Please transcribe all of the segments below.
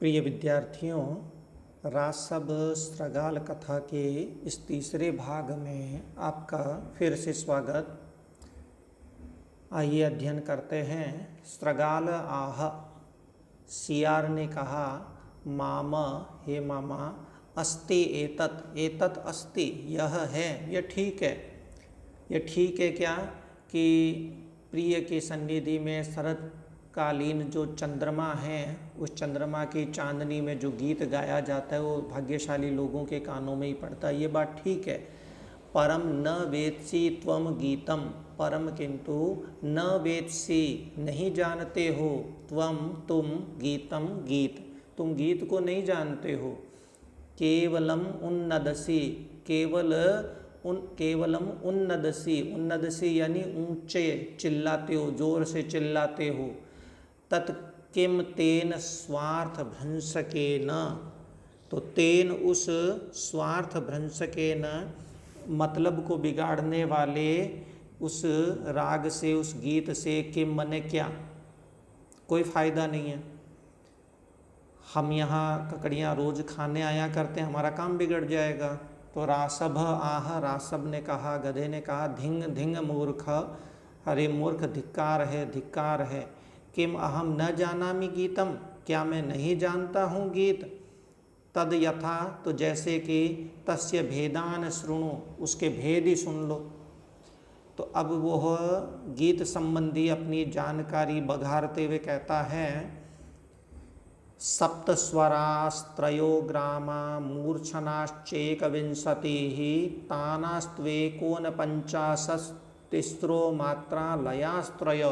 प्रिय विद्यार्थियों, राजसभ स्त्रगाल कथा के इस तीसरे भाग में आपका फिर से स्वागत। आइए अध्ययन करते हैं। स्त्रगाल आह, सियार ने कहा, मामा हे मामा, अस्ति एतत् एतत् अस्ति, यह है, यह ठीक है। यह ठीक है क्या कि प्रिय की सन्निधि में शरद कालीन जो चंद्रमा है, उस चंद्रमा की चांदनी में जो गीत गाया जाता है वो भाग्यशाली लोगों के कानों में ही पड़ता है, ये बात ठीक है। परम न वेत्सि त्वम गीतम, परम किंतु न वेत्सि नहीं जानते हो, त्वम तुम गीतम गीत, तुम गीत को नहीं जानते हो। केवलम उन्नदसी, केवलम उन्नदसी, उन्नदसी यानी ऊंचे चिल्लाते हो, जोर से चिल्लाते हो। तत्किम तेन स्वार्थ भ्रंशकेन, तो तेन उस स्वार्थ भ्रंशकेन मतलब को बिगाड़ने वाले उस राग से, उस गीत से, किम मने क्या, कोई फायदा नहीं है। हम यहाँ ककड़ियाँ रोज खाने आया करते हैं, हमारा काम बिगड़ जाएगा। तो रासभ आह, रासभ ने कहा, गधे ने कहा, धिंग धिंग मूर्ख, अरे मूर्ख, धिक्कार है, धिक्कार है। किम अहम न जानामि गीतम, क्या मैं नहीं जानता हूँ गीत। तद यथा, तो जैसे कि तस्य भेदान शृणु, उसके भेद ही सुन लो। तो अब वह गीत संबंधी अपनी जानकारी बघारते हुए कहता है, सप्तस्वरास्त्रयो ग्रामा मूर्छनाश्चैकविंशतिः तानास्त्वेकोनपञ्चाशत्तिस्रो मात्रा लयास्त्रय।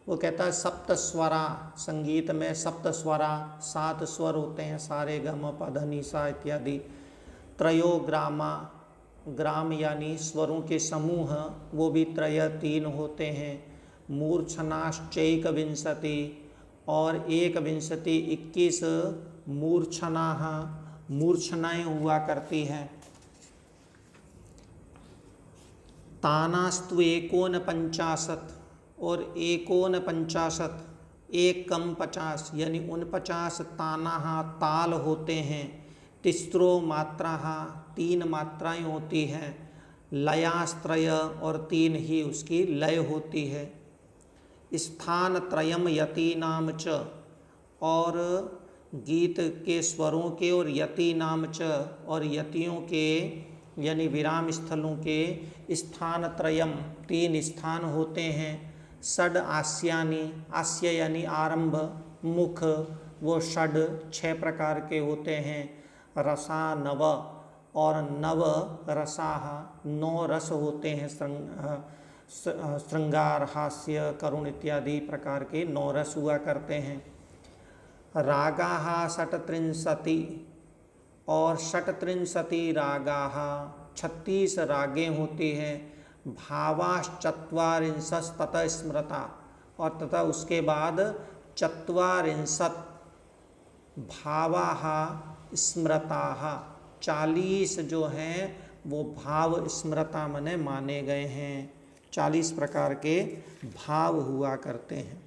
वो कहता है सप्त स्वरा, संगीत में सप्त स्वरा, 7 स्वर होते हैं, सारे गम पध निसा इत्यादि। त्रयो ग्रामा, ग्राम यानी स्वरों के समूह, वो भी त्रय 3 होते हैं। मूर्छनाश्चैक विंशति, और 21 मूर्छना, मूर्छनाएं हुआ करती हैं। तानास्तु 49, और 49, 1 कम 50 यानी 49 ताना ताल होते हैं। तिस्रो मात्रा, 3 मात्राएं होती हैं। लयास्त्रय, और 3 ही उसकी लय होती है। स्थान त्रयम यतीनाम च, और गीत के स्वरों के और यतीनाम च, और यतियों के यानी विराम स्थलों के स्थान त्रयम, 3 स्थान होते हैं। षड आस्यानि, आस्य यानी आरंभ, मुख, वो षड 6 प्रकार के होते हैं। रसा नव, और नव रसाह, 9 रस होते हैं। श्रृंगार, हास्य, करुण इत्यादि प्रकार के 9 रस हुआ करते हैं। रागाः षट्त्रिंशति, और षट्त्रिंशति रागाः, 36 रागें होती हैं। भावाश्चत्वारिंशत् ततः स्मृता, और तथा उसके बाद 44 भावाः स्मृताः, 40 जो हैं वो भाव स्मृता मने माने गए हैं। 40 प्रकार के भाव हुआ करते हैं।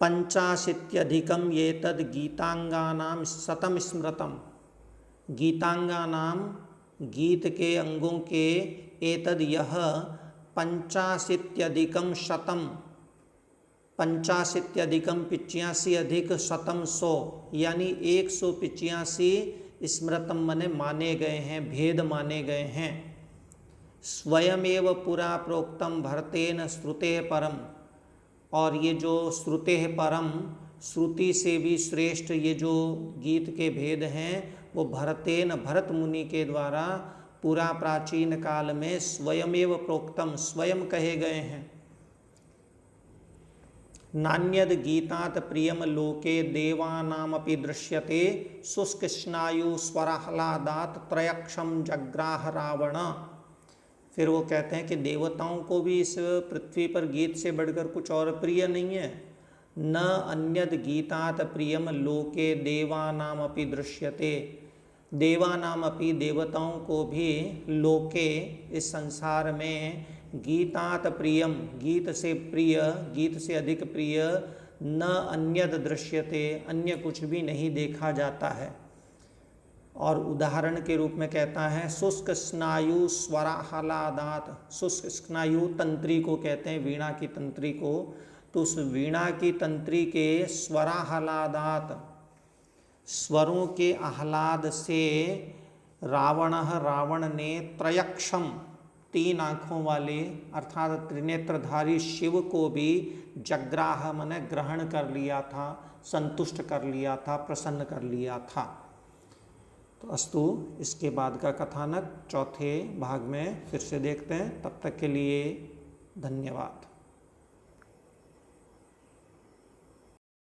85 ये तद गीतांगानाम शतम स्मृतम, गीतांगानाम गीत के अंगों के, एतद यह 85 शतम, 85 अधिक शतम 100 यानी 185 स्मृतम मने माने गए हैं, भेद माने गए हैं। स्वयमेव पुरा प्रोक्तम भरतेन श्रुते परम, और ये जो श्रुते परम, श्रुति से भी श्रेष्ठ ये जो गीत के भेद हैं वो भरतेन, भरत मुनि के द्वारा पूरा प्राचीन काल में स्वयमेव प्रोक्तम, स्वयं कहे गए हैं। नान्यद गीतात प्रियम लोके देवानामपि दृश्यते, शुष्क स्नायु स्वराह्लादात त्रयक्षम जग्राह रावण। फिर वो कहते हैं कि देवताओं को भी इस पृथ्वी पर गीत से बढ़कर कुछ और प्रिय नहीं है। न अन्यद गीतात प्रियम लोके देवानामपि दृश्यते, देवानामपि देवताओं को भी, लोके इस संसार में, गीतात प्रियम गीत से प्रिय, गीत से अधिक प्रिय न अन्यद दृश्यते, अन्य कुछ भी नहीं देखा जाता है। और उदाहरण के रूप में कहता है शुष्क स्नायु स्वराहलादात, शुष्क स्नायु तंत्री को कहते हैं, वीणा की तंत्री को। तो उस वीणा की तंत्री के स्वराहलादात, स्वरों के आह्लाद से रावण ने त्रयक्षम, 3 आँखों वाले अर्थात त्रिनेत्रधारी शिव को भी जग्राह माने ग्रहण कर लिया था, संतुष्ट कर लिया था, प्रसन्न कर लिया था। तो अस्तु, इसके बाद का कथानक चौथे भाग में फिर से देखते हैं। तब तक के लिए धन्यवाद।